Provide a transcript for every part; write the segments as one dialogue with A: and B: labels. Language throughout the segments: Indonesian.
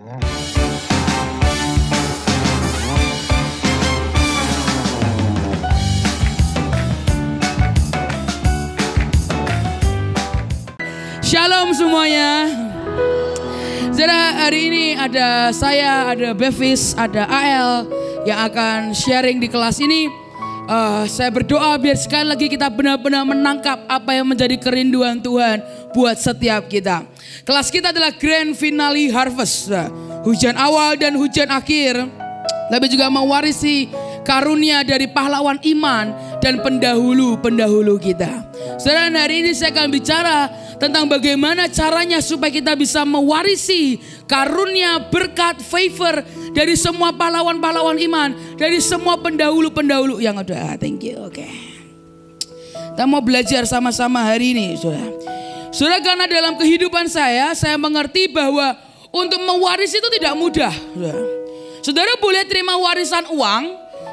A: Shalom semuanya. Saudara, hari ini ada saya, ada Bevis, ada AL yang akan sharing di kelas ini. Saya berdoa biar sekali lagi kita benar-benar menangkap apa yang menjadi kerinduan Tuhan buat setiap kita. Kelas kita adalah Grand Finale Harvest. Hujan awal dan hujan akhir. Tapi juga mewarisi karunia dari pahlawan iman dan pendahulu-pendahulu kita. Saudara, hari ini saya akan bicara tentang bagaimana caranya supaya kita bisa mewarisi karunia, berkat, favor dari semua pahlawan-pahlawan iman, dari semua pendahulu-pendahulu yang ada. Thank you. Oke. Kita mau belajar sama-sama hari ini, saudara. Saudara, karena dalam kehidupan saya mengerti bahwa untuk mewarisi itu tidak mudah. Saudara boleh terima warisan uang,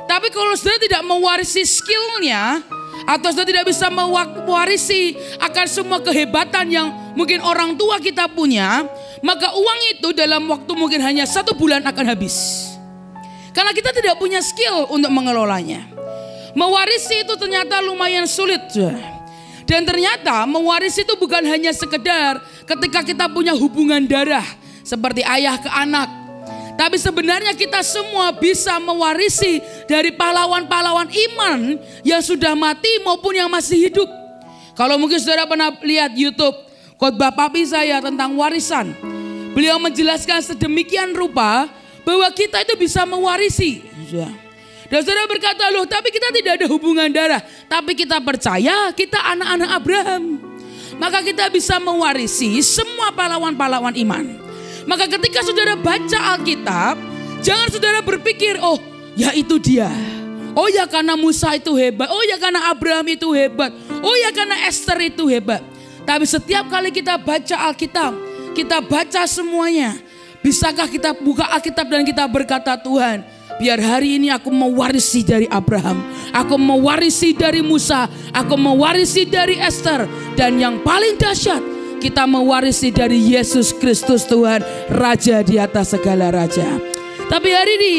A: tapi kalau saudara tidak mewarisi skillnya, atau saudara tidak bisa mewarisi akan semua kehebatan yang mungkin orang tua kita punya, maka uang itu dalam waktu mungkin hanya 1 bulan akan habis. Karena kita tidak punya skill untuk mengelolanya. Mewarisi itu ternyata lumayan sulit. Dan ternyata mewarisi itu bukan hanya sekedar ketika kita punya hubungan darah seperti ayah ke anak. Tapi sebenarnya kita semua bisa mewarisi dari pahlawan-pahlawan iman yang sudah mati maupun yang masih hidup. Kalau mungkin saudara pernah lihat YouTube khotbah papi saya tentang warisan. Beliau menjelaskan sedemikian rupa bahwa kita itu bisa mewarisi. Dan saudara berkata, loh tapi kita tidak ada hubungan darah. Tapi kita percaya kita anak-anak Abraham. Maka kita bisa mewarisi semua pahlawan-pahlawan iman. Maka ketika saudara baca Alkitab, jangan saudara berpikir, oh ya itu dia. Oh ya karena Musa itu hebat. Oh ya karena Abraham itu hebat. Oh ya karena Esther itu hebat. Tapi setiap kali kita baca Alkitab, kita baca semuanya. Bisakah kita buka Alkitab dan kita berkata, Tuhan, biar hari ini aku mewarisi dari Abraham. Aku mewarisi dari Musa. Aku mewarisi dari Esther. Dan yang paling dahsyat, kita mewarisi dari Yesus Kristus Tuhan, Raja di atas segala raja. Tapi hari ini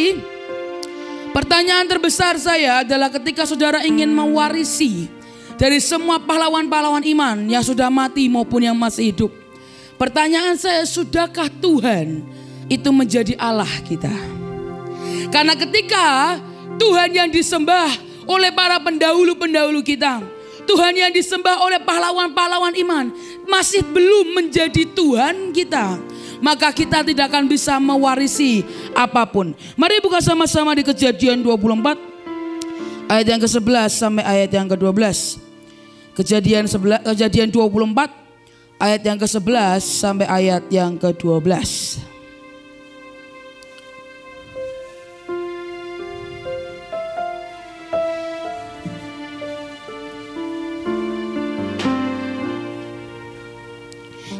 A: pertanyaan terbesar saya adalah ketika saudara ingin mewarisi dari semua pahlawan-pahlawan iman yang sudah mati maupun yang masih hidup. Pertanyaan saya, sudahkah Tuhan itu menjadi Allah kita? Karena ketika Tuhan yang disembah oleh para pendahulu-pendahulu kita, Tuhan yang disembah oleh pahlawan-pahlawan iman masih belum menjadi Tuhan kita, maka kita tidak akan bisa mewarisi apapun. Mari buka sama-sama di Kejadian 24 ayat yang ke-11 sampai ayat yang ke-12. Kejadian 24 ayat yang ke-11 sampai ayat yang ke-12.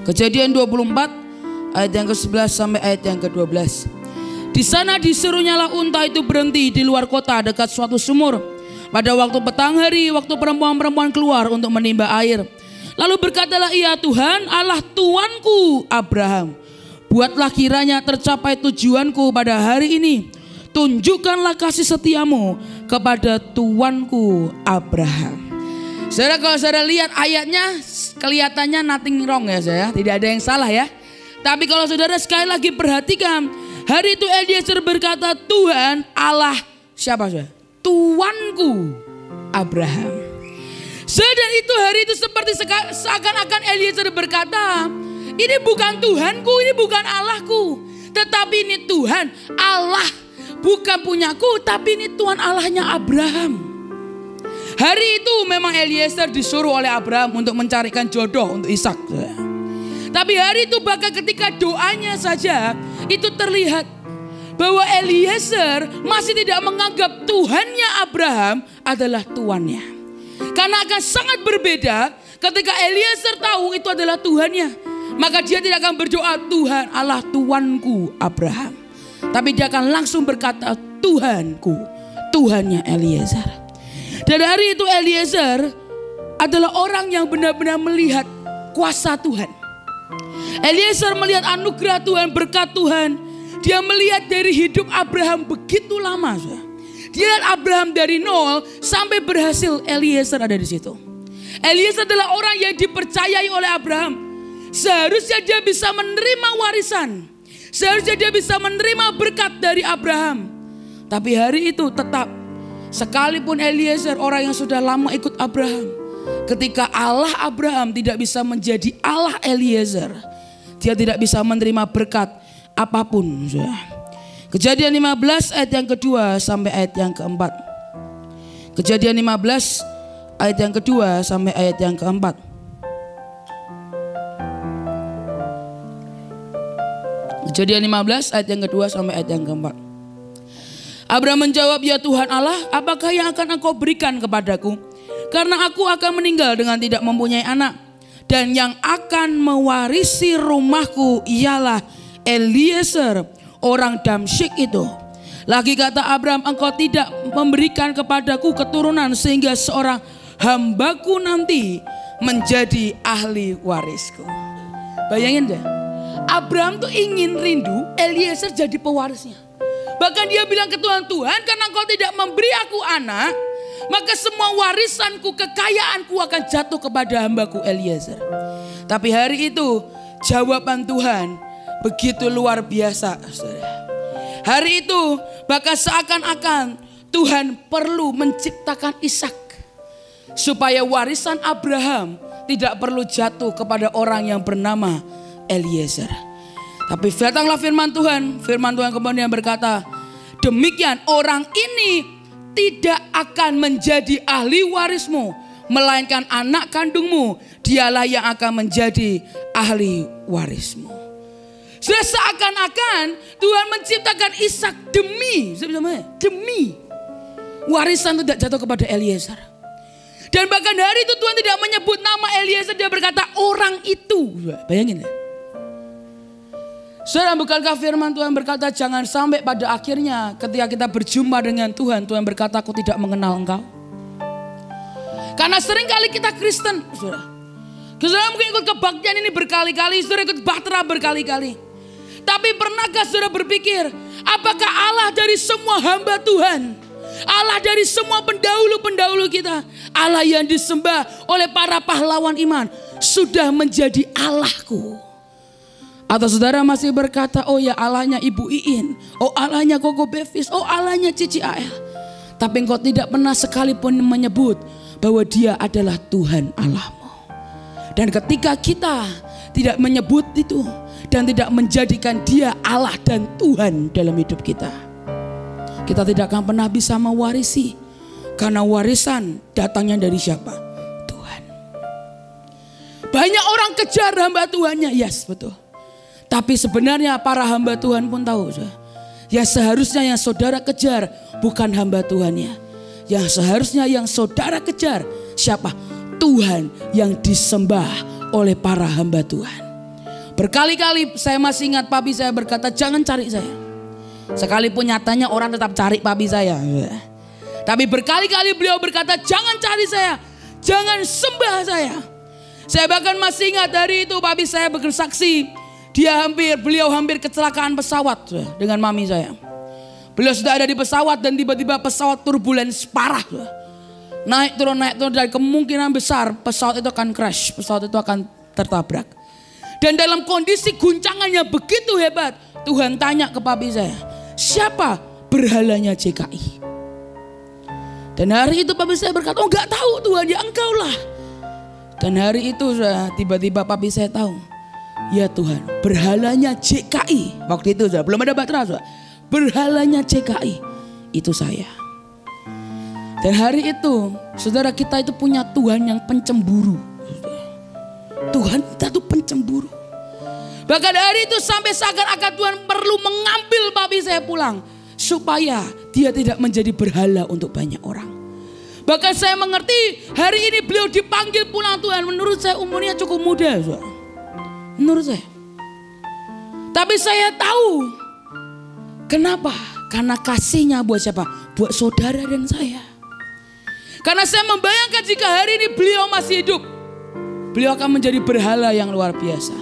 A: Kejadian 24 ayat yang ke-11 sampai ayat yang ke-12. Di sana disuruhnyalah unta itu berhenti di luar kota dekat suatu sumur. Pada waktu petang hari, waktu perempuan-perempuan keluar untuk menimba air. Lalu berkatalah ia, Tuhan Allah Tuanku Abraham, buatlah kiranya tercapai tujuanku pada hari ini. Tunjukkanlah kasih setiamu kepada Tuanku Abraham. Saudara, kalau saudara lihat ayatnya kelihatannya nothing wrong ya saya, tidak ada yang salah ya. Tapi kalau saudara sekali lagi perhatikan, hari itu Eliezer berkata, Tuhan Allah siapa saudara? Tuanku Abraham. Saudara, itu hari itu seperti seakan-akan Eliezer berkata, ini bukan Tuhanku, ini bukan Allahku, tetapi ini Tuhan Allah, bukan punyaku, tapi ini Tuhan Allahnya Abraham. Hari itu memang Eliezer disuruh oleh Abraham untuk mencarikan jodoh untuk Ishak. Tapi hari itu bahkan ketika doanya saja itu terlihat bahwa Eliezer masih tidak menganggap Tuhannya Abraham adalah tuannya. Karena akan sangat berbeda ketika Eliezer tahu itu adalah Tuhannya. Maka dia tidak akan berdoa Tuhan Allah Tuanku Abraham. Tapi dia akan langsung berkata Tuhanku, Tuhannya Eliezer. Dan hari itu Eliezer adalah orang yang benar-benar melihat kuasa Tuhan. Eliezer melihat anugerah Tuhan, berkat Tuhan. Dia melihat dari hidup Abraham begitu lama. Dia lihat Abraham dari nol sampai berhasil Eliezer ada di situ. Eliezer adalah orang yang dipercayai oleh Abraham. Seharusnya dia bisa menerima warisan. Seharusnya dia bisa menerima berkat dari Abraham. Tapi hari itu tetap, sekalipun Eliezer orang yang sudah lama ikut Abraham, ketika Allah Abraham tidak bisa menjadi Allah Eliezer, dia tidak bisa menerima berkat apapun. Kejadian 15 ayat yang kedua sampai ayat yang keempat. Kejadian 15 ayat yang kedua sampai ayat yang keempat. Kejadian 15 ayat yang kedua sampai ayat yang keempat. Abraham menjawab, ya Tuhan Allah, apakah yang akan engkau berikan kepadaku? Karena aku akan meninggal dengan tidak mempunyai anak. Dan yang akan mewarisi rumahku ialah Eliezer, orang Damsyik itu. Lagi kata Abraham, engkau tidak memberikan kepadaku keturunan sehingga seorang hambaku nanti menjadi ahli warisku. Bayangin deh, Abraham tuh ingin rindu Eliezer jadi pewarisnya. Bahkan dia bilang ke Tuhan, Tuhan karena engkau tidak memberi aku anak, maka semua warisanku, kekayaanku akan jatuh kepada hambaku Eliezer. Tapi hari itu jawaban Tuhan begitu luar biasa. Hari itu bahkan seakan-akan Tuhan perlu menciptakan Ishak supaya warisan Abraham tidak perlu jatuh kepada orang yang bernama Eliezer. Tapi datanglah firman Tuhan kemudian berkata, demikian orang ini tidak akan menjadi ahli warismu, melainkan anak kandungmu, dialah yang akan menjadi ahli warismu. Sudah seakan-akan Tuhan menciptakan Ishak demi warisan tidak jatuh kepada Eliezer. Dan bahkan hari itu Tuhan tidak menyebut nama Eliezer, dia berkata orang itu. Bayangin ya. Saudara, bukankah firman Tuhan berkata jangan sampai pada akhirnya ketika kita berjumpa dengan Tuhan, Tuhan berkata aku tidak mengenal engkau. Karena seringkali kita Kristen, saudara. Saudara mungkin ikut kebaktian ini berkali-kali, saudara ikut bahtera berkali-kali. Tapi pernahkah saudara berpikir, apakah Allah dari semua hamba Tuhan, Allah dari semua pendahulu-pendahulu kita, Allah yang disembah oleh para pahlawan iman, sudah menjadi Allahku? Atau saudara masih berkata, oh ya Allahnya Ibu Iin, oh Allahnya Koko Bevis, oh Allahnya Cici AL. Tapi engkau tidak pernah sekalipun menyebut bahwa dia adalah Tuhan Allahmu. Dan ketika kita tidak menyebut itu dan tidak menjadikan dia Allah dan Tuhan dalam hidup kita, kita tidak akan pernah bisa mewarisi. Karena warisan datangnya dari siapa? Tuhan. Banyak orang kejar hamba Tuhannya, yes betul. Tapi sebenarnya para hamba Tuhan pun tahu, ya seharusnya yang saudara kejar bukan hamba Tuhannya. Yang seharusnya yang saudara kejar siapa? Tuhan yang disembah oleh para hamba Tuhan. Berkali-kali saya masih ingat papi saya berkata jangan cari saya. Sekalipun nyatanya orang tetap cari papi saya. Tapi berkali-kali beliau berkata jangan cari saya, jangan sembah saya. Saya bahkan masih ingat hari itu papi saya bersaksi. Beliau hampir kecelakaan pesawat dengan mami saya. Beliau sudah ada di pesawat dan tiba-tiba pesawat turbulens parah. Naik turun dan kemungkinan besar pesawat itu akan crash, pesawat itu akan tertabrak. Dan dalam kondisi guncangannya begitu hebat, Tuhan tanya ke papi saya, siapa berhalanya JKI? Dan hari itu papi saya berkata, oh enggak tahu Tuhan, ya engkau lah. Dan hari itu tiba-tiba papi saya tahu. Ya Tuhan, berhalanya JKI. Waktu itu belum ada bahtera, berhalanya JKI itu saya. Dan hari itu saudara kita itu punya Tuhan yang pencemburu. Tuhan kita tuh pencemburu. Bahkan hari itu sampai seakan-akan Tuhan perlu mengambil papi saya pulang, supaya dia tidak menjadi berhala untuk banyak orang. Bahkan saya mengerti hari ini beliau dipanggil pulang Tuhan. Menurut saya umurnya cukup muda, saudara. Menurut saya. Tapi saya tahu kenapa? Karena kasihnya buat siapa? Buat saudara dan saya. Karena saya membayangkan jika hari ini beliau masih hidup, beliau akan menjadi berhala yang luar biasa.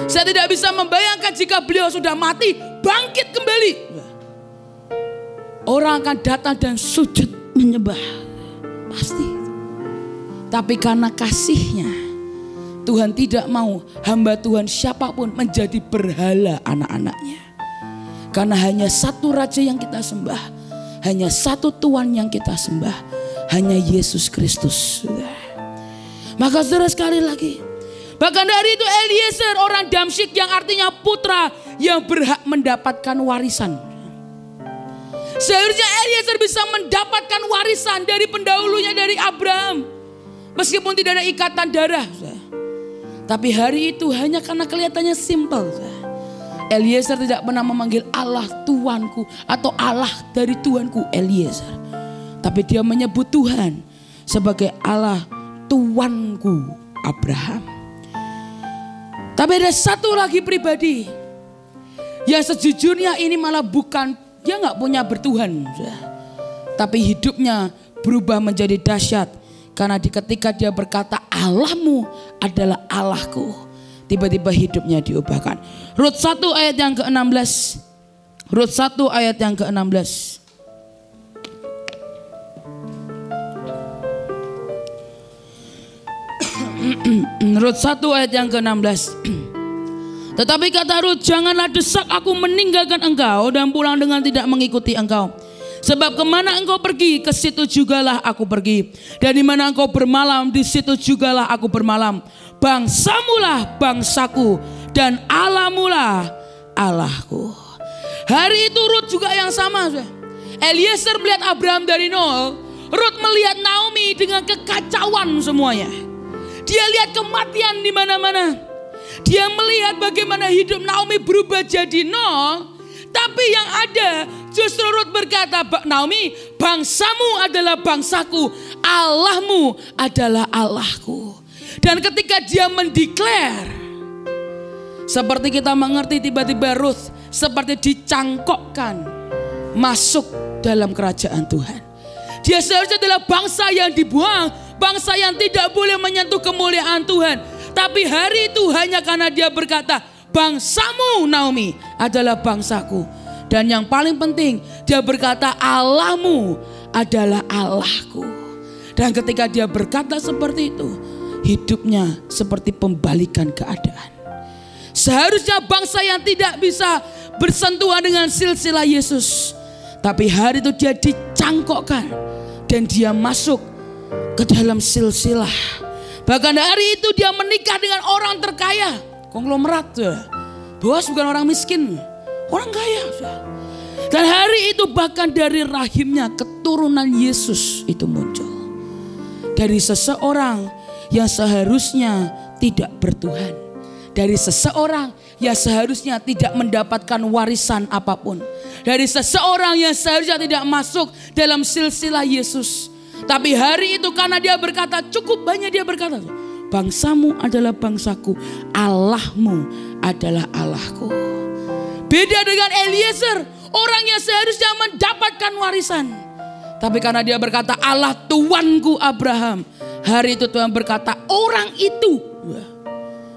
A: Saya tidak bisa membayangkan jika beliau sudah mati, bangkit kembali, orang akan datang dan sujud menyembah. Pasti. Tapi karena kasihnya, Tuhan tidak mau hamba Tuhan siapapun menjadi berhala anak-anaknya. Karena hanya satu Raja yang kita sembah, hanya satu Tuhan yang kita sembah, hanya Yesus Kristus. Maka saudara, sekali lagi, bahkan dari itu Eliezer orang Damsyik yang artinya putra yang berhak mendapatkan warisan. Seharusnya Eliezer bisa mendapatkan warisan dari pendahulunya, dari Abraham. Meskipun tidak ada ikatan darah. Tapi hari itu hanya karena kelihatannya simpel. Eliezer tidak pernah memanggil Allah Tuanku atau Allah dari Tuanku Eliezer. Tapi dia menyebut Tuhan sebagai Allah Tuanku Abraham. Tapi ada satu lagi pribadi yang sejujurnya ini malah bukan, dia nggak punya bertuhan, tapi hidupnya berubah menjadi dahsyat karena ketika dia berkata Allahmu adalah Allahku, tiba-tiba hidupnya diubahkan. Rut 1 ayat yang ke-16. Rut 1 ayat yang ke-16. Rut 1 ayat yang ke-16. Tetapi kata Rut, janganlah desak aku meninggalkan engkau dan pulang dengan tidak mengikuti engkau. Sebab kemana engkau pergi, ke situ jugalah aku pergi. Dan di mana engkau bermalam, di situ jugalah aku bermalam. Bangsamulah bangsaku dan Allahmulah Allahku. Hari itu Rut juga yang sama. Eliezer melihat Abraham dari nol, Rut melihat Naomi dengan kekacauan semuanya. Dia lihat kematian di mana-mana. Dia melihat bagaimana hidup Naomi berubah jadi nol. Tapi yang ada justru Rut berkata, Naomi, bangsamu adalah bangsaku, Allahmu adalah Allahku. Dan ketika dia mendeklar, seperti kita mengerti, tiba-tiba Rut seperti dicangkokkan masuk dalam kerajaan Tuhan. Dia seharusnya adalah bangsa yang dibuang, bangsa yang tidak boleh menyentuh kemuliaan Tuhan. Tapi hari itu hanya karena dia berkata, bangsamu Naomi adalah bangsaku. Dan yang paling penting, dia berkata Allahmu adalah Allahku. Dan ketika dia berkata seperti itu, hidupnya seperti pembalikan keadaan. Seharusnya bangsa yang tidak bisa bersentuhan dengan silsilah Yesus, tapi hari itu dia dicangkokkan dan dia masuk ke dalam silsilah. Bahkan hari itu dia menikah dengan orang terkaya, konglomerat. Bos bukan orang miskin, orang kaya. Dan hari itu bahkan dari rahimnya keturunan Yesus itu muncul. Dari seseorang yang seharusnya tidak bertuhan. Dari seseorang yang seharusnya tidak mendapatkan warisan apapun. Dari seseorang yang seharusnya tidak masuk dalam silsilah Yesus. Tapi hari itu karena dia berkata, cukup banyak dia berkata, bangsamu adalah bangsaku, Allahmu adalah Allahku. Beda dengan Eliezer, orang yang seharusnya mendapatkan warisan. Tapi karena dia berkata Allah Tuanku Abraham, hari itu Tuhan berkata orang itu.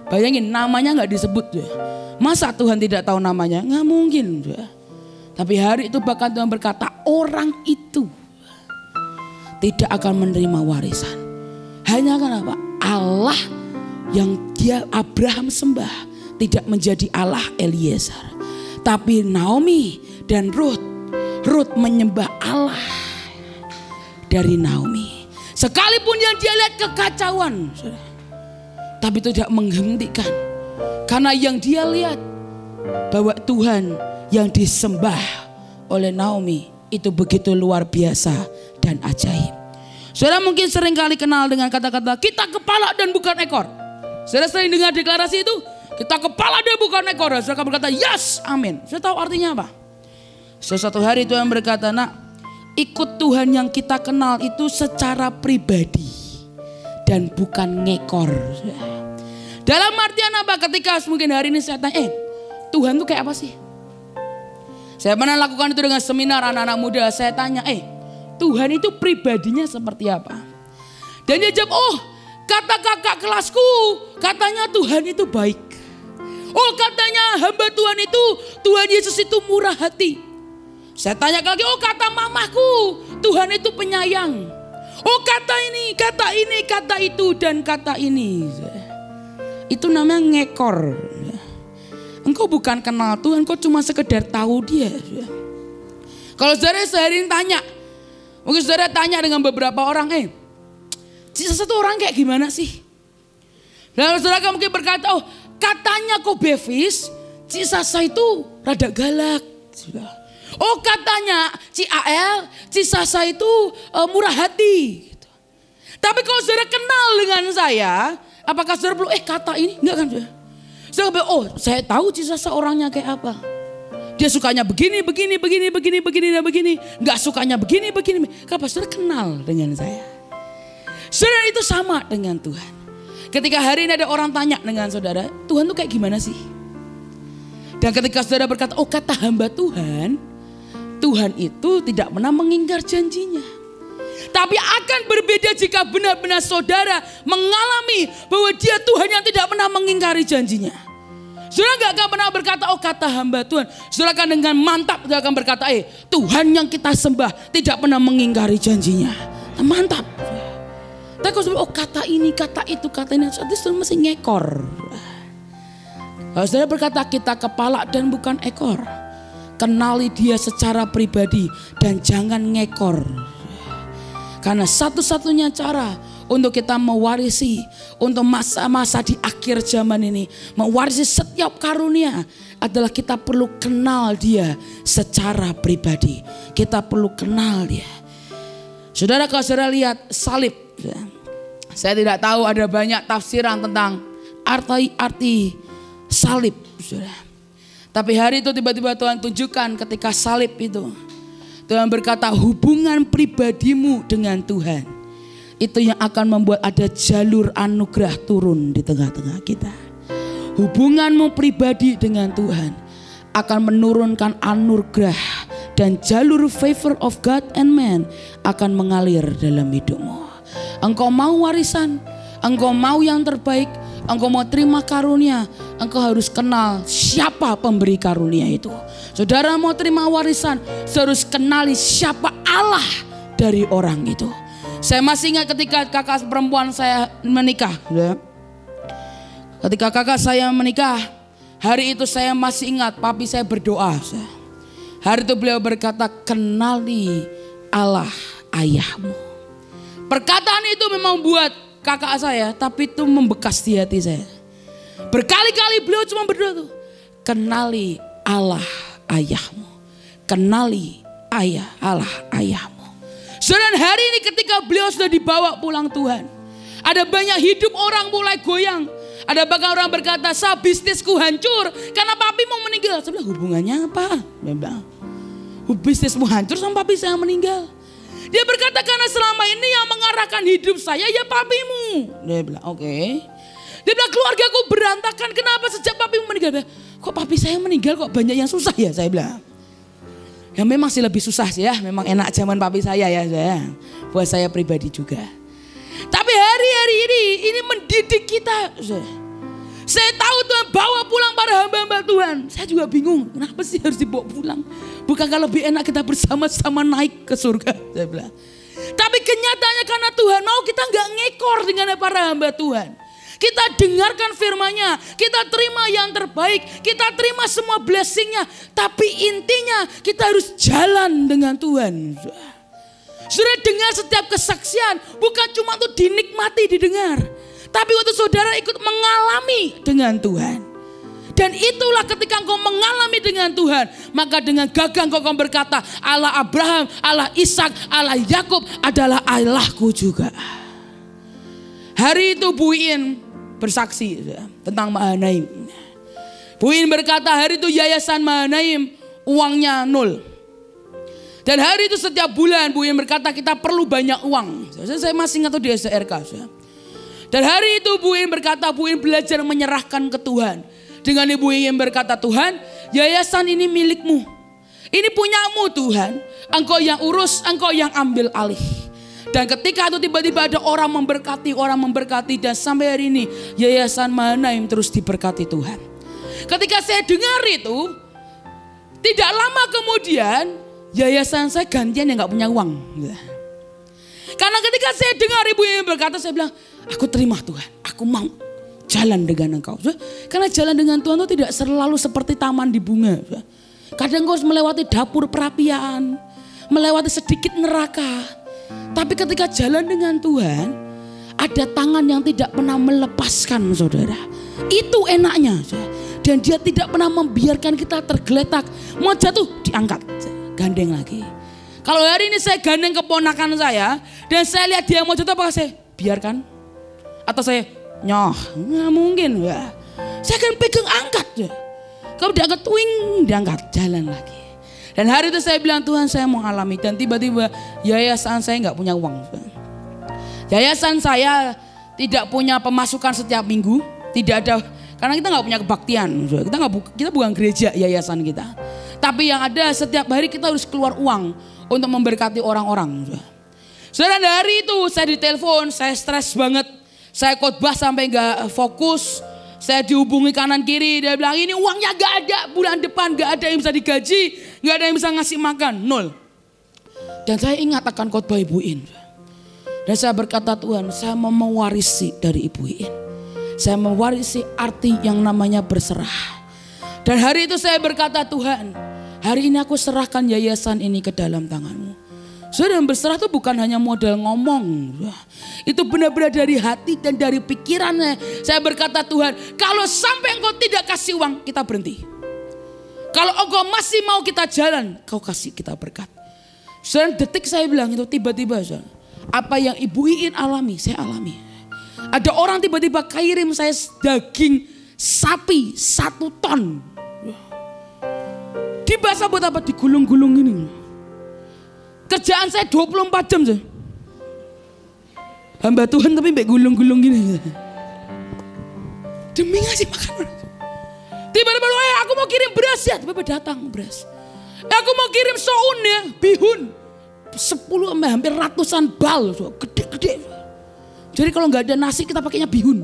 A: Bayangin namanya gak disebut. Masa Tuhan tidak tahu namanya? Gak mungkin. Tapi hari itu bahkan Tuhan berkata orang itu tidak akan menerima warisan. Hanya kenapa? Allah yang dia Abraham sembah tidak menjadi Allah Eliezer. Tapi Naomi dan Rut menyembah Allah dari Naomi. Sekalipun yang dia lihat kekacauan, tapi itu tidak menghentikan. Karena yang dia lihat bahwa Tuhan yang disembah oleh Naomi itu begitu luar biasa dan ajaib. Saudara mungkin sering kali kenal dengan kata-kata kita kepala dan bukan ekor. Saudara sering dengar deklarasi itu, kita kepala dan bukan ekor. Saudara berkata yes, amin. Saya tahu artinya apa. Sesuatu hari Tuhan berkata, nak, ikut Tuhan yang kita kenal itu secara pribadi dan bukan ngekor. Dalam artian apa? Ketika mungkin hari ini saya tanya, Tuhan itu kayak apa sih? Saya pernah lakukan itu dengan seminar anak-anak muda. Saya tanya, Tuhan itu pribadinya seperti apa? Dan dia jawab, kata kakak kelasku, katanya Tuhan itu baik. Oh katanya hamba Tuhan itu, Tuhan Yesus itu murah hati. Saya tanya lagi, oh kata mamaku, Tuhan itu penyayang. Oh kata ini, kata itu, dan kata ini. Itu namanya ngekor. Engkau bukan kenal Tuhan, engkau cuma sekedar tahu dia. Kalau saudara sehari ini tanya, mungkin saudara tanya dengan beberapa orang, satu orang kayak gimana sih? Dan saudara mungkin berkata, oh katanya kok Bevis, Ci Sasa itu rada galak. Oh katanya Ci AL, Ci Sasa itu murah hati. Gitu. Tapi kalau saudara kenal dengan saya, apakah saudara perlu kata ini? Enggak kan saudara? Saudara oh saya tahu Ci Sasa orangnya kayak apa. Dia sukanya begini. Enggak sukanya begini. Kenapa saudara kenal dengan saya? Saudara itu sama dengan Tuhan. Ketika hari ini ada orang tanya dengan saudara, Tuhan tuh kayak gimana sih? Dan ketika saudara berkata, oh kata hamba Tuhan, Tuhan itu tidak pernah mengingkar janjinya. Tapi akan berbeda jika benar-benar saudara mengalami bahwa dia Tuhan yang tidak pernah mengingkari janjinya. Saudara gak akan pernah berkata, oh kata hamba Tuhan. Saudara akan dengan mantap dia akan berkata, Tuhan yang kita sembah tidak pernah mengingkari janjinya. Mantap. Tapi kalau oh kata ini, kata itu, kata ini, saudara masih ngekor. Kalau saudara berkata kita kepala dan bukan ekor. Kenali dia secara pribadi dan jangan ngekor. Karena satu-satunya cara untuk kita mewarisi, untuk masa-masa di akhir zaman ini, mewarisi setiap karunia adalah kita perlu kenal dia secara pribadi. Kita perlu kenal dia. Saudara kalau saudara lihat salib, saya tidak tahu ada banyak tafsiran tentang arti salib, saudara. Tapi hari itu tiba-tiba Tuhan tunjukkan ketika salib itu. Tuhan berkata hubungan pribadimu dengan Tuhan. Itu yang akan membuat ada jalur anugerah turun di tengah-tengah kita. Hubunganmu pribadi dengan Tuhan akan menurunkan anugerah. Dan jalur favor of God and man akan mengalir dalam hidupmu. Engkau mau warisan, engkau mau yang terbaik, engkau mau terima karunia, engkau harus kenal siapa pemberi karunia itu. Saudara mau terima warisan, harus kenali siapa Allah dari orang itu. Saya masih ingat ketika kakak perempuan saya menikah. Ketika kakak saya menikah, hari itu saya masih ingat papi saya berdoa. Hari itu beliau berkata, kenali Allah ayahmu. Perkataan itu memang buat kakak saya, tapi itu membekas di hati saya. Berkali-kali beliau cuma berdoa tuh, kenali Allah ayahmu, kenali Allah ayahmu. Saudara hari ini ketika beliau sudah dibawa pulang Tuhan, ada banyak hidup orang mulai goyang. Ada bahkan orang berkata, sa bisnisku hancur karena papi mau meninggal. Saya bilang, hubungannya apa? Dia bilang, bisnismu hancur sama papi saya meninggal. Dia berkata karena selama ini yang mengarahkan hidup saya ya papimu. Dia bilang oke. Dia bilang keluargaku berantakan. Kenapa sejak papimu meninggal? Bilang, kok papi saya meninggal kok banyak yang susah ya? Saya bilang. Ya memang sih lebih susah sih ya. Memang enak zaman papi saya ya. Buat saya pribadi juga. Tapi hari-hari ini mendidik kita. Saya tahu Tuhan bawa pulang para hamba-hamba Tuhan. Saya juga bingung. Kenapa sih harus dibawa pulang? Bukankah lebih enak kita bersama-sama naik ke surga? Saya bilang. Tapi kenyataannya karena Tuhan mau kita nggak ngekor dengan para hamba Tuhan. Kita dengarkan firman-Nya. Kita terima yang terbaik. Kita terima semua blessing-Nya. Tapi intinya kita harus jalan dengan Tuhan. Saudara dengar setiap kesaksian. Bukan cuma untuk dinikmati, didengar. Tapi untuk saudara ikut mengalami dengan Tuhan. Dan itulah ketika engkau mengalami dengan Tuhan. Maka dengan gagah engkau akan berkata, Allah Abraham, Allah Ishak, Allah Yakub adalah Allahku juga. Hari itu Bu In bersaksi tentang Mahanaim. Bu In berkata hari itu Yayasan Mahanaim uangnya 0. Dan hari itu setiap bulan Bu In berkata kita perlu banyak uang. Saya masih ingat di SRK. Dan hari itu Bu In berkata, Bu In belajar menyerahkan ke Tuhan. Dengan Ibu In berkata, Tuhan yayasan ini milikmu. Ini punyamu Tuhan. Engkau yang urus, engkau yang ambil alih. Dan ketika itu tiba-tiba ada orang memberkati. Dan sampai hari ini Yayasan Mahanaim terus diberkati Tuhan. ketika saya dengar itu, tidak lama kemudian yayasan saya gantian yang gak punya uang. Karena ketika saya dengar ibu ini berkata, saya bilang, aku terima Tuhan, aku mau jalan dengan Engkau. Karena jalan dengan Tuhan itu tidak selalu seperti taman di bunga. Kadang kau harus melewati dapur perapian, melewati sedikit neraka. Tapi ketika jalan dengan Tuhan, ada tangan yang tidak pernah melepaskan, saudara. Itu enaknya. Dan dia tidak pernah membiarkan kita tergeletak. Mau jatuh, diangkat, gandeng lagi. Kalau hari ini saya gandeng keponakan saya, dan saya lihat dia mau jatuh, apakah saya biarkan? Atau saya nyoh? Nggak mungkin. Ya. Saya akan pegang, angkat. Ya. Kalau diangkat, twing, diangkat, jalan lagi. Dan hari itu saya bilang, Tuhan saya mau alami. Dan tiba-tiba yayasan saya nggak punya uang. Yayasan saya tidak punya pemasukan setiap minggu. Tidak ada, karena kita nggak punya kebaktian. Kita bukan gereja yayasan kita. Tapi yang ada setiap hari kita harus keluar uang untuk memberkati orang-orang. Saudara, dari itu saya ditelepon, saya stres banget. Saya khotbah sampai nggak fokus. Saya dihubungi kanan kiri, dia bilang ini uangnya gak ada, bulan depan gak ada yang bisa digaji, gak ada yang bisa ngasih makan, nol. Dan saya ingat akan khotbah Ibu In. Dan saya berkata, Tuhan saya mau mewarisi dari Ibu In. Saya mewarisi arti yang namanya berserah. Dan hari itu saya berkata, Tuhan hari ini aku serahkan yayasan ini ke dalam tangan-Mu. Saudara, berserah itu bukan hanya modal ngomong. Itu benar-benar dari hati dan dari pikirannya. Saya berkata, Tuhan kalau sampai Engkau tidak kasih uang, kita berhenti. Kalau Engkau masih mau kita jalan, Kau kasih kita berkat. Saudara, detik saya bilang itu tiba-tiba. Saudara, apa yang Ibu Iin alami, saya alami. Ada orang tiba-tiba kirim saya daging sapi 1 ton. Dibasah buat apa? Digulung-gulung ini. Kerjaan saya 24 jam saja. Hamba Tuhan tapi mbak gulung-gulung gini. Demi ngasih makanan. Tiba-tiba aku mau kirim beras ya. Tiba-tiba datang beras. Aku mau kirim soun ya. Bihun. 10 hampir ratusan bal. Gede-gede. Jadi kalau nggak ada nasi kita pakainya bihun.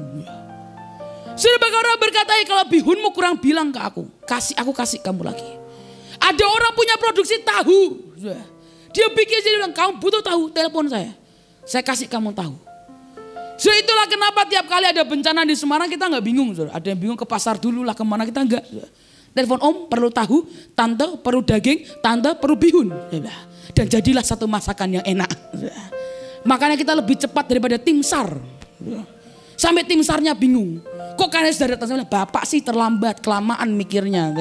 A: Sudah orang berkata kalau bihunmu kurang bilang ke aku. Aku kasih kamu lagi. Ada orang punya produksi tahu. Dia bikin jadi bilang, kamu butuh tahu, telepon saya. Saya kasih kamu tahu. So itulah kenapa tiap kali ada bencana di Semarang kita nggak bingung. Saudara. Ada yang bingung ke pasar dulu lah, kemana kita enggak. Telepon om perlu tahu, tante perlu daging, tante perlu bihun. Dan jadilah satu masakan yang enak. Makanya kita lebih cepat daripada tim SAR. Sampai tim SAR-nya bingung. Kok kalian sudah datang? Bapak sih terlambat, kelamaan mikirnya.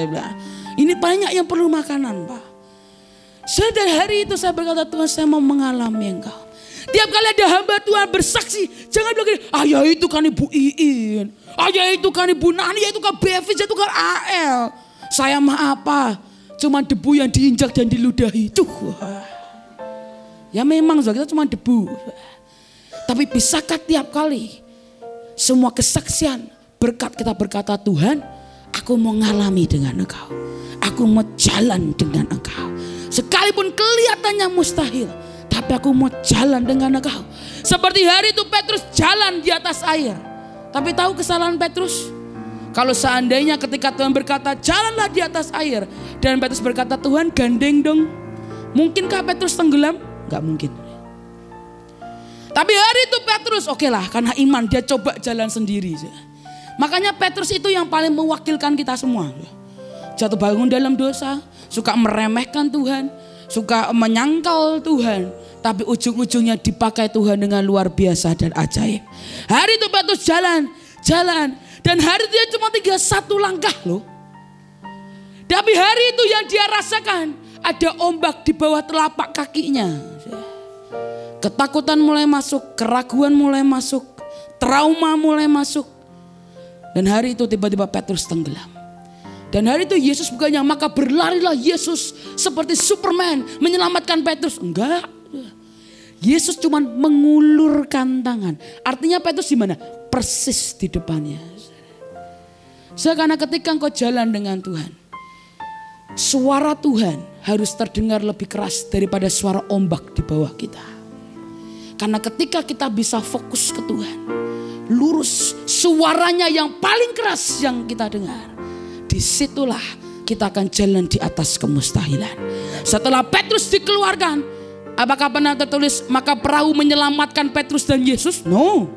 A: Ini banyak yang perlu makanan, Pak. Dari hari itu saya berkata, Tuhan saya mau mengalami Engkau. Tiap kali ada hamba Tuhan bersaksi, jangan bilang gini, ya itu kan Ibu Iin, ya itu kan Ibu Nani, ya itu kan Bevis, ya itu kan AL. Saya mah apa? Cuma debu yang diinjak dan diludahi. Ya memang kita cuma debu. Tapi bisakah tiap kali semua kesaksian berkat kita berkata, Tuhan aku mau ngalami dengan Engkau. Aku mau jalan dengan Engkau. Sekalipun kelihatannya mustahil, tapi aku mau jalan dengan Engkau. Seperti hari itu Petrus jalan di atas air. Tapi tahu kesalahan Petrus? Kalau seandainya ketika Tuhan berkata jalanlah di atas air, dan Petrus berkata Tuhan gandeng dong, mungkinkah Petrus tenggelam? Gak mungkin. Tapi hari itu Petrus oke lah, karena iman dia coba jalan sendiri. Makanya Petrus itu yang paling mewakilkan kita semua. Jatuh bangun dalam dosa, suka meremehkan Tuhan, suka menyangkal Tuhan, tapi ujung-ujungnya dipakai Tuhan dengan luar biasa dan ajaib. Hari itu Petrus jalan, dan hari itu dia cuma tinggal 1 langkah loh. Tapi hari itu yang dia rasakan, ada ombak di bawah telapak kakinya. Ketakutan mulai masuk, keraguan mulai masuk, trauma mulai masuk. Dan hari itu tiba-tiba Petrus tenggelam. Dan hari itu Yesus bukannya maka berlarilah Yesus seperti Superman menyelamatkan Petrus. Enggak. Yesus cuma mengulurkan tangan. Artinya Petrus di mana? Persis di depannya. Karena ketika engkau jalan dengan Tuhan, suara Tuhan harus terdengar lebih keras daripada suara ombak di bawah kita. Karena ketika kita bisa fokus ke Tuhan, lurus suaranya yang paling keras yang kita dengar. disitulah kita akan jalan di atas kemustahilan. Setelah Petrus dikeluarkan, apakah pernah tertulis maka perahu menyelamatkan Petrus dan Yesus? No.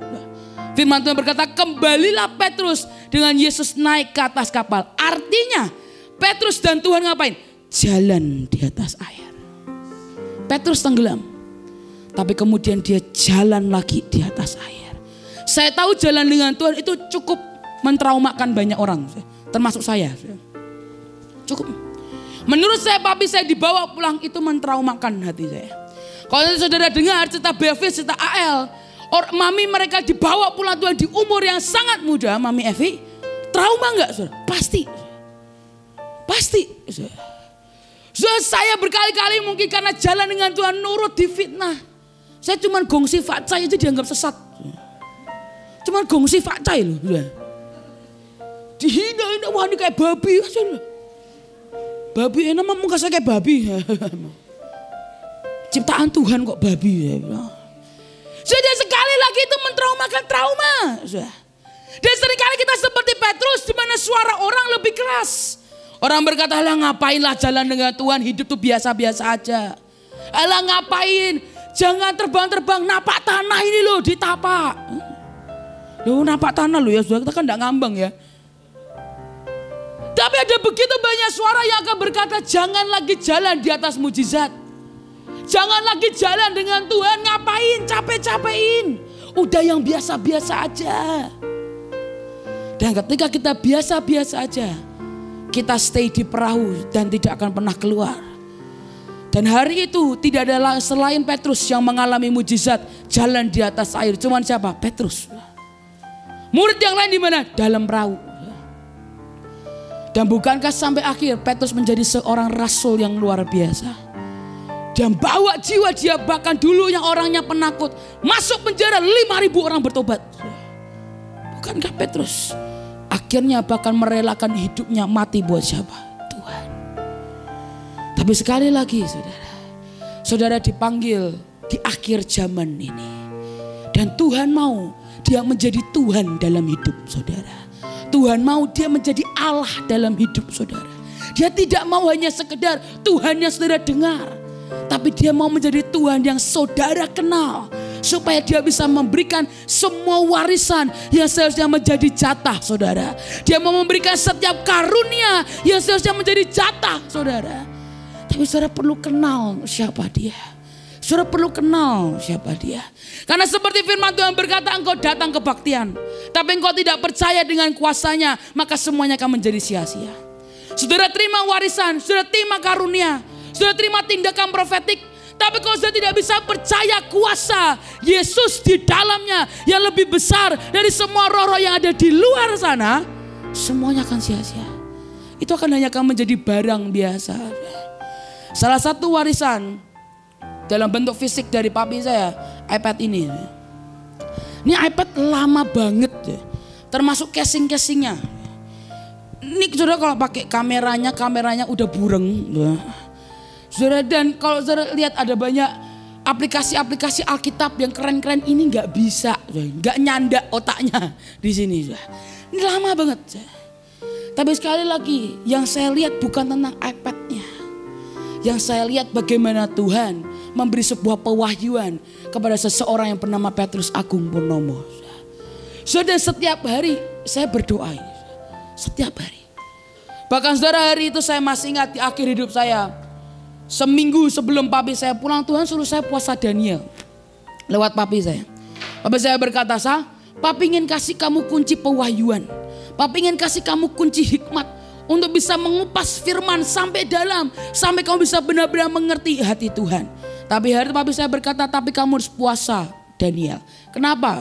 A: Firman Tuhan berkata, kembalilah Petrus dengan Yesus naik ke atas kapal. Artinya Petrus dan Tuhan ngapain? Jalan di atas air. Petrus tenggelam, tapi kemudian dia jalan lagi di atas air. Saya tahu jalan dengan Tuhan itu cukup mentraumakan banyak orang, termasuk saya. Cukup. Menurut saya papi saya dibawa pulang itu mentraumakan hati saya. Kalau saudara dengar cerita Bevis, cerita AL, mami mereka dibawa pulang Tuhan di umur yang sangat muda, Mami Evi, trauma enggak saudara? Pasti. Pasti. Saya berkali-kali mungkin karena jalan dengan Tuhan nurut difitnah. Saya cuma gongsi facai itu dianggap sesat. Cuma gongsi facai loh. Dihina-hina, wah ini kayak babi. Babi enak muka saya kayak babi. Ciptaan Tuhan kok babi. Sudah sekali lagi itu mentraumakan trauma. Dan seringkali kita seperti Petrus di mana suara orang lebih keras. Orang berkata, "Alah ngapainlah jalan dengan Tuhan, hidup tuh biasa-biasa aja. Alah ngapain, jangan terbang-terbang, napak tanah ini loh, ditapak." Loh napak tanah loh ya, saudara, kita kan gak ngambang ya. Tapi ada begitu banyak suara yang akan berkata, jangan lagi jalan di atas mujizat. Jangan lagi jalan dengan Tuhan, ngapain capek-capekin. Udah yang biasa-biasa aja. Dan ketika kita biasa-biasa aja, kita stay di perahu dan tidak akan pernah keluar. Dan hari itu tidak ada selain Petrus yang mengalami mujizat jalan di atas air. Cuman siapa? Petrus. Murid yang lain di mana? Dalam perahu. Dan bukankah sampai akhir Petrus menjadi seorang rasul yang luar biasa. Dan bawa jiwa dia, bahkan dulu yang orangnya penakut masuk penjara, 5.000 orang bertobat. Bukankah Petrus akhirnya bahkan merelakan hidupnya mati buat siapa? Tuhan. Tapi sekali lagi saudara dipanggil di akhir zaman ini. Dan Tuhan mau dia menjadi Tuhan dalam hidup saudara. Tuhan mau dia menjadi Allah dalam hidup saudara. Dia tidak mau hanya sekedar Tuhan yang saudara dengar. Tapi dia mau menjadi Tuhan yang saudara kenal. Supaya dia bisa memberikan semua warisan yang seharusnya menjadi jatah saudara. Dia mau memberikan setiap karunia yang seharusnya menjadi jatah saudara. Tapi saudara perlu kenal siapa dia. Saudara perlu kenal siapa dia. Karena seperti firman Tuhan berkata, engkau datang kebaktian, tapi engkau tidak percaya dengan kuasanya, maka semuanya akan menjadi sia-sia. Saudara terima warisan, saudara terima karunia, saudara terima tindakan profetik, tapi kalau saudara tidak bisa percaya kuasa Yesus di dalamnya yang lebih besar dari semua roh-roh yang ada di luar sana, semuanya akan sia-sia. Itu akan menjadi barang biasa. Salah satu warisan dalam bentuk fisik dari papi saya, iPad ini. Ini iPad lama banget ya. Termasuk casing-casingnya. Ini saudara kalau pakai kameranya udah bureng ya. Saudara, dan kalau saudara lihat ada banyak aplikasi-aplikasi Alkitab yang keren-keren, ini nggak bisa, nggak nyandak otaknya di sini. Ini lama banget. Tapi sekali lagi yang saya lihat bukan tentang iPad-nya. Yang saya lihat bagaimana Tuhan memberi sebuah pewahyuan kepada seseorang yang bernama Petrus Agung Purnomo. Saudara, setiap hari saya berdoa. Setiap hari. Bahkan saudara, hari itu saya masih ingat di akhir hidup saya. Seminggu sebelum papi saya pulang, Tuhan suruh saya puasa Daniel. Lewat papi saya. Papi saya berkata, papi ingin kasih kamu kunci pewahyuan. Papi ingin kasih kamu kunci hikmat. Untuk bisa mengupas firman sampai dalam. Sampai kamu bisa benar-benar mengerti hati Tuhan. Tapi hari itu papi saya berkata, tapi kamu harus puasa Daniel. Kenapa?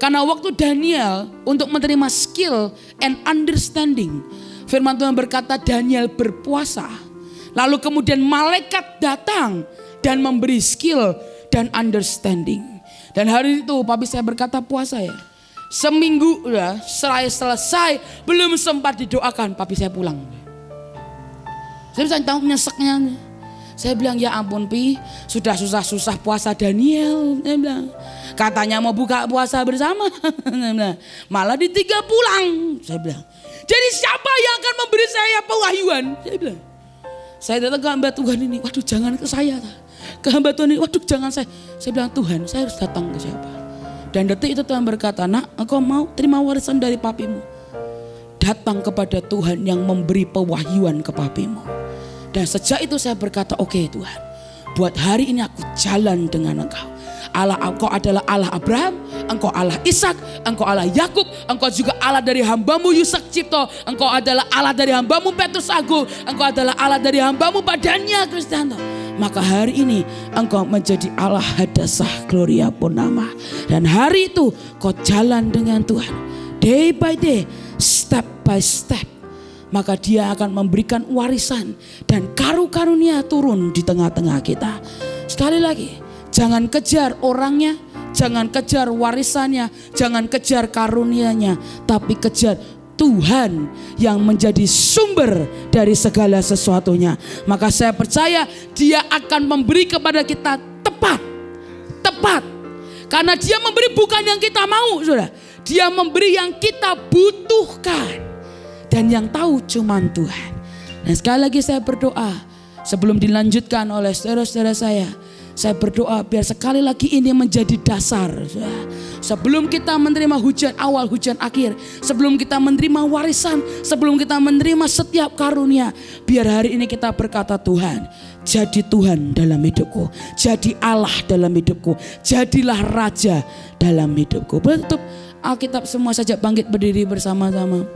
A: Karena waktu Daniel untuk menerima skill and understanding. Firman Tuhan berkata Daniel berpuasa. Lalu kemudian malaikat datang dan memberi skill dan understanding. Dan hari itu papi saya berkata puasa ya. Seminggu ya, selesai belum sempat didoakan, papi saya pulang. Saya bisa tahu nyeseknya. Saya bilang ya ampun Pi, sudah susah-susah puasa Daniel. Saya bilang, katanya mau buka puasa bersama. Malah di 3 pulang. Saya bilang, Jadi siapa yang akan memberi saya pewahyuan? Saya bilang, saya datang ke hamba Tuhan ini, waduh jangan ke saya. Ke hamba Tuhan ini, waduh jangan saya. Saya bilang, Tuhan saya harus datang ke siapa? Dan detik itu Tuhan berkata, nak engkau mau terima warisan dari papimu. Datang kepada Tuhan yang memberi pewahyuan ke papimu. Dan sejak itu saya berkata, oke Tuhan, buat hari ini aku jalan dengan engkau. Allah engkau adalah Allah Abraham, engkau Allah Ishak, engkau Allah Yakub, engkau juga Allah dari hambamu Yusak Cipto, engkau adalah Allah dari hambamu Petrus Agung, engkau adalah Allah dari hambamu Padania Kristianto. Maka hari ini engkau menjadi Allah Hadasah Gloria Purnama. Dan hari itu kau jalan dengan Tuhan, day by day, step by step. Maka dia akan memberikan warisan dan karunia turun di tengah-tengah kita. Sekali lagi, jangan kejar orangnya, jangan kejar warisannya, jangan kejar karunianya, tapi kejar Tuhan yang menjadi sumber dari segala sesuatunya. Maka saya percaya dia akan memberi kepada kita tepat. Karena dia memberi bukan yang kita mau, saudara. Dia memberi yang kita butuhkan. Dan yang tahu cuman Tuhan. Dan sekali lagi saya berdoa, sebelum dilanjutkan oleh saudara-saudara saya berdoa biar sekali lagi ini menjadi dasar. Sebelum kita menerima hujan awal, hujan akhir, sebelum kita menerima warisan, sebelum kita menerima setiap karunia, biar hari ini kita berkata, Tuhan, jadi Tuhan dalam hidupku, jadi Allah dalam hidupku, jadilah Raja dalam hidupku. Betul, Alkitab semua saja bangkit berdiri bersama-sama.